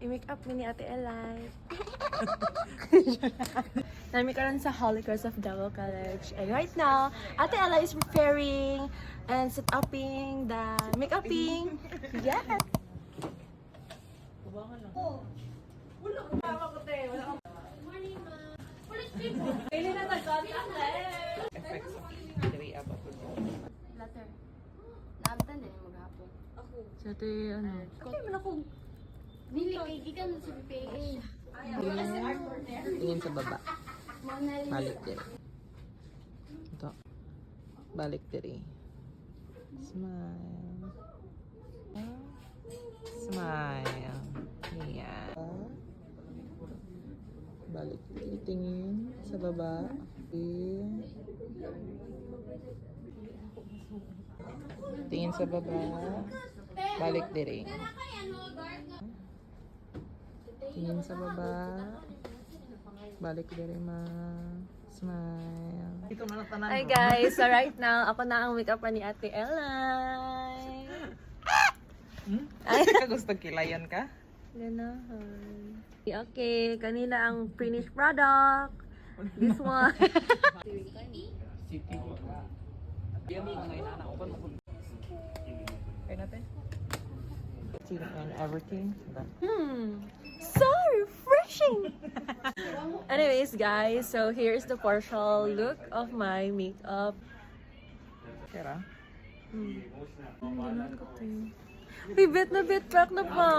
I-make up ni Ate Elay. Nami karon sa Holy Cross of Davao College. And right now, Ate Elay is preparing and set upping the make-upping. Yes! Later. Naabtan din yung maghapon. Sa ate, ano? Okay, man ako. Nili kay gikan sa PPA. Tingin sa baba. Mona Lisa. Balik din. Ito. Balik diri. Smile. Smile. Yan. Balik diri. Tingin sa baba. Tingin sa baba. Balik diri. Tingin sa baba. Balik diri ma. Smile. Hi guys, so right now, ako na ang make-up ni Ate Elay. Ay, gusto kilayan ka? Ganahan. Okay, kanina ang finished product. This one. Kaya natin. And everything. So refreshing! Anyways guys, so here's the partial look of my makeup. Kira? Bit na bit back na pa.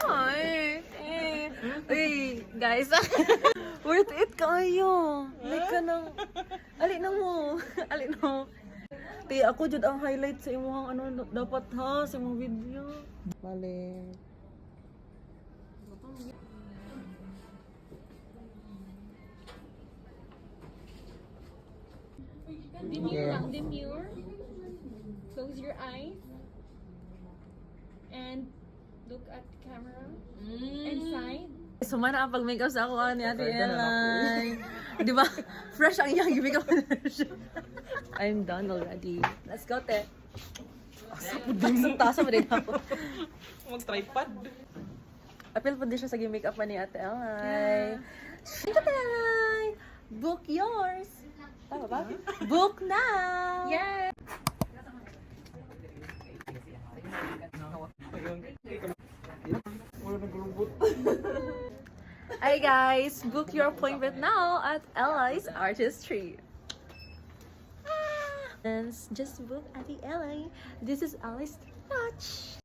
Ay, Uy, guys. Worth it kayo. Like ka ng... Ali na mo. Ali na mo. Ti, ako jud ang highlight sa imong ano dapat ha sa imong video. Balik. Demure lang, demure. Close your eyes. And look at the camera. And side. Sumana ang pag-makeup sa ako ni Ate Elay. Di ba? Fresh ang iyang makeup. I'm done already. Let's go, te. Tasa mo din ako. Mag-tripod. Apil po din siya sa makeup ni Ate Elay. Ate Elay! Book yours! Tama ba? Book now! Yes! Hi guys! Book your appointment now at Elay's Artistry. And just book Ate Elay. This is Elay's Touch.